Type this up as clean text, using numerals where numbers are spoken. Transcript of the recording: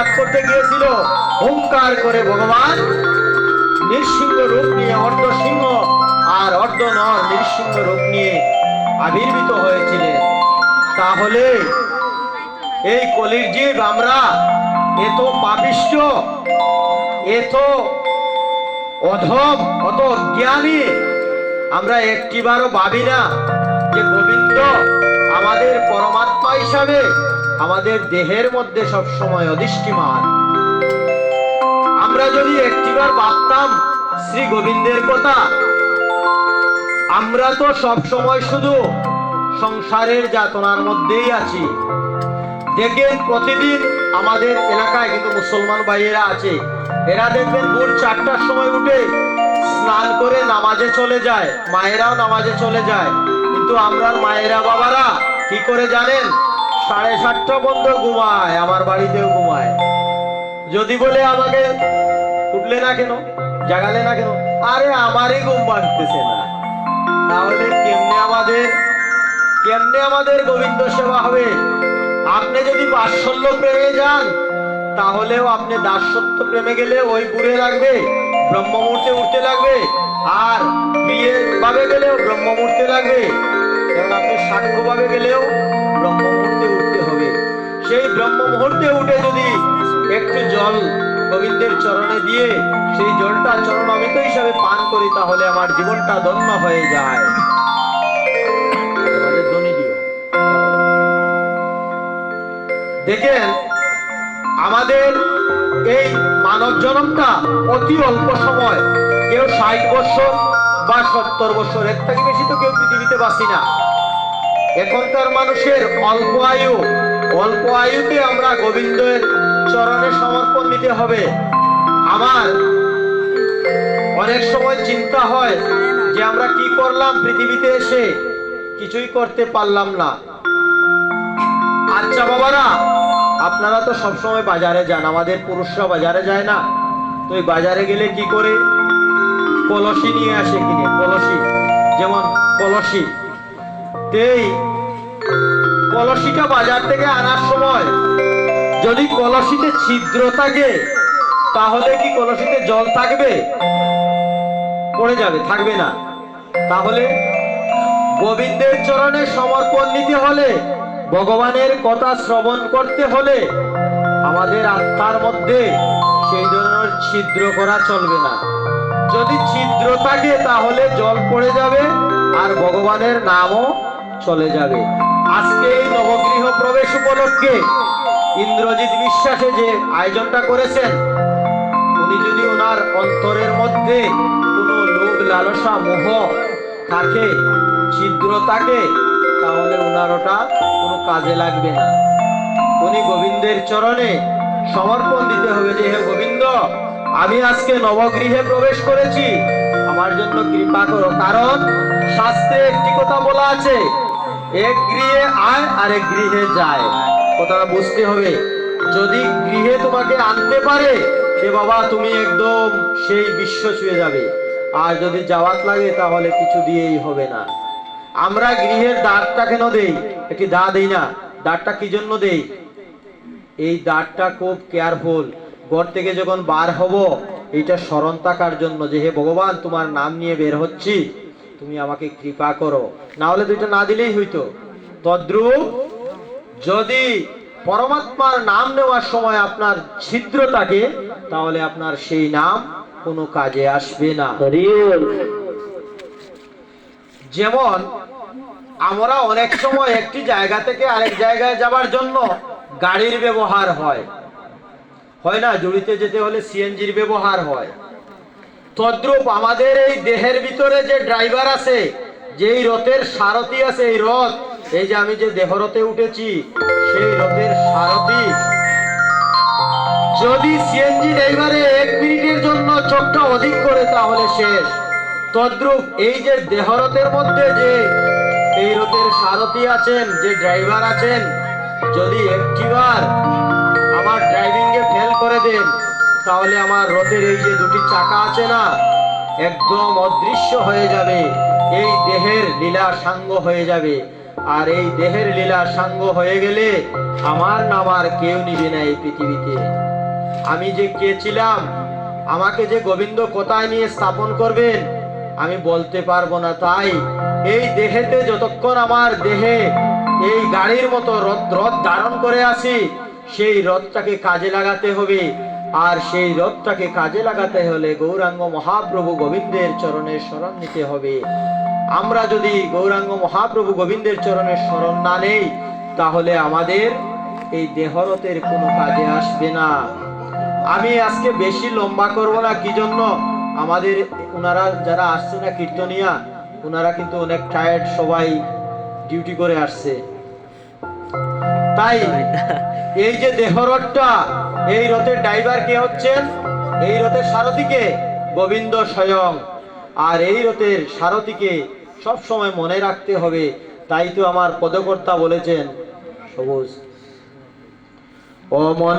আঘাত করতে গিয়েছিল, হুঙ্কার করে ভগবান নৃসিংহ রূপ নিয়ে, অর্ধ সিংহ আর অর্ধ নর নৃসিংহ রূপ নিয়ে আবির্ভূত হয়েছিলেন। তাহলে এই কলির জীব আমরা এত পাপিষ্ঠ, এত অধম, অত অজ্ঞানী, আমরা একটিবারও ভাবি না যে গোবিন্দ আমাদের পরমাত্মা হিসাবে আমাদের দেহের মধ্যে সব সময় অধিষ্ঠিমান। আমরা যদি একটিবার ভাবতাম শ্রী গোবিন্দের কথা, আমরা তো সব সময় শুধু সংসারের যাতনার মধ্যেই আছি। দেখেন প্রতিদিন আমাদের এলাকায় কিন্তু মুসলমান ভাইয়েরা আছে, এরা দেখবেন ভোর 4টার সময় উঠে স্নান করে নামাজে চলে যায়, মায়েরাও নামাজে চলে যায়। কিন্তু আমরা মায়েরা বাবারা কি করে জানেন? 7:30 পর্যন্ত ঘুমায়, আমার বাড়িতেও ঘুমায়। যদি বলে আমাকে উঠলে না কেন, জাগালে না কেন, আরে আমারই ঘুম ভাঙতেছে না। তাহলে কেমনে আমাদের গোবিন্দ সেবা হবে? আপনি যদি বাৎসল্য প্রেমে যান, তাহলেও আপনি দাসত্ব প্রেমে গেলে ওই ঘুরে লাগবে, ব্রহ্ম মুহূর্তে উঠতে লাগবে। আর বিয়ে ভাবে গেলেও ব্রহ্ম মুহূর্তে লাগবে, এবং আপনি সাক্ষ্য ভাবে গেলেও ব্রহ্ম মুহূর্তে উঠতে হবে। সেই ব্রহ্ম মুহূর্তে উঠে যদি একটু জল গোবিন্দের চরণে দিয়ে সেই জলটা চরণ অমৃত হিসাবে পান করি, তাহলে আমার জীবনটা ধন্য হয়ে যায়। দেখেন আমাদের এই মানব জন্মটা অতি অল্প সময়, কেউ 60 বছর বা 70 বছর, এর থেকে বেশি তো কেউ পৃথিবীতে বাঁচি না। এখনকার মানুষের অল্প আয়ুতে আমরা গোবিন্দের চরণে সমর্পণ দিতে হবে। আমার অনেক সময় চিন্তা হয় যে আমরা কি করলাম পৃথিবীতে এসে, কিছুই করতে পারলাম না। আচ্ছা বাবারা, আপনারা তো সবসময় বাজারে যান, আমাদের পুরুষরা বাজারে যায় না? তো এই বাজারে গেলে কি করে? কলসি নিয়ে আসে কিনে, কলসি, যেমন কলসি। এই কলসিটা বাজার থেকে আনার সময় যদি কলসিতে ছিদ্র থাকে, তাহলে কি কলসিতে জল থাকবে? পড়ে যাবে, থাকবে না। তাহলে গোবিন্দের চরণে সমর্পণ নিতে হলে, ভগবানের কথা শ্রবণ করতে হলে আমাদের আত্মার মধ্যে সেই ধরনের ছিদ্র করা চলবে না। যদি ছিদ্র থাকে তাহলে জল পড়ে যাবে আর ভগবানের নামও চলে যাবে। আজকে এই নবগৃহ প্রবেশ উপলক্ষে ইন্দ্রজিৎ বিশ্বাসে যে আয়োজনটা করেছেন, উনি যদি ওনার অন্তরের মধ্যে কোনো লোভ লালসা মোহ থাকে, ছিদ্র থাকে, তাহলে ওনার ওটা কোনো কাজে লাগবে না। উনি গোবিন্দের চরণে সমর্পণ দিতে হবে যে হে গোবিন্দ, আমি আজকে নবগৃহে প্রবেশ করেছি, আমার জন্য কৃপা করো। কারণ শাস্ত্রে একটি কথা বলা আছে, এক গৃহে আয় আর এক গৃহে যায়। কথাটা বুঝতে হবে। যদি গৃহে তোমাকে আনতে পারে, সে বাবা তুমি একদম সেই বিশ্ব ছুঁয়ে যাবে। আর যদি যাওয়াত লাগে তাহলে কিছু দিয়েই হবে না। আমরা গৃহের দ্বারটা কেন দেই? একটি দা দেই না? দ্বারটা কি জন্য দেই? এই দ্বারটা খুব কেয়ারফুল, ঘর থেকে যখন বার হব এইটা স্মরণ থাকার জন্য যে হে ভগবান, তোমার নাম নিয়ে বের হচ্ছি, তুমি আমাকে কৃপা করো। না হলে দুইটা না দিলেই হইতো। তদ্রূপ যদি পরমাত্মার নাম নেওয়ার সময় আপনার ছিদ্র থাকে, তাহলে আপনার সেই নাম কোনো কাজে আসবে না। যেমন আমরা অনেক সময় একটি জায়গা থেকে আরেক জায়গায় যাবার জন্য গাড়ির ব্যবহার হয় না? জড়িতে যেতে হলে সিএনজির ব্যবহার হয়। তদ্রূপ আমাদের এই দেহের ভিতরে যে ড্রাইভার আছে, যেই রথের সারথি আছে, এই রথ, এই যে আমি যে দেহরথে উঠেছি, সেই রথের সারথি যদি সিএনজি ড্রাইভারে 1 মিনিটের জন্য চোখটা অধিক করে তাহলে শেষ। তদ্রূপ এই যে দেহরথের মধ্যে যে এই রথের সারথি আছেন, যে ড্রাইভার আছেন, যদি একটিবার আমার ড্রাইভিং এ ফেল করে দেন, তাহলে আমার রথের এই যে দুটি চাকা আছে না, একদম অদৃশ্য হয়ে যাবে, এই দেহের লীলা সাঙ্গ হয়ে যাবে। আর এই দেহের লীলা সাঙ্গ হয়ে গেলে আমার নাম আর কেউ নিবে না এই পৃথিবীতে। আমি যে কে ছিলাম, আমাকে যে গোবিন্দ কোথায় নিয়ে স্থাপন করবেন আমি বলতে পারবো না। তাই এই দেহেতে যতক্ষণ আমার দেহে এই গাড়ির মতো রথ ধারণ করে আছি, সেই রথটাকে কাজে লাগাতে হবে। আর সেই রথটাকে কাজে লাগাতে হলে গৌরাঙ্গ মহাপ্রভু গোবিন্দের চরণের শরণ নিতে হবে। আমরা যদি গৌরাঙ্গ মহাপ্রভু গোবিন্দের চরণের শরণ না নেই, তাহলে আমাদের এই দেহরথের কোনো কাজে আসবে না। আমি আজকে বেশি লম্বা করব না, কি জন্য আমাদের ওনারা যারা আসছে না কীর্তনিয়া, ওনারা কিন্তু অনেক টায়ার্ড, সবাই ডিউটি করে আসছে। তাই এই যে দেহরথটা, এই রথের ড্রাইভার কে হচ্ছেন? এই রথের সারথীকে গোবিন্দ স্বয়ং। আর এই রথের সারথীকে সব সময় মনে রাখতে হবে। তাই তো আমার পদকর্তা বলেছেন, সবুজ ও মন